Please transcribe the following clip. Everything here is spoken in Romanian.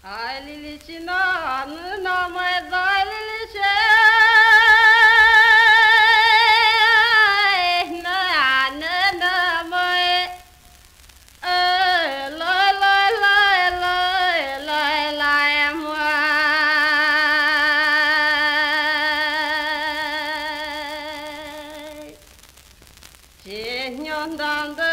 ai lilicina na mai dai lilice na na na mai la la la la la la moi Nyon dan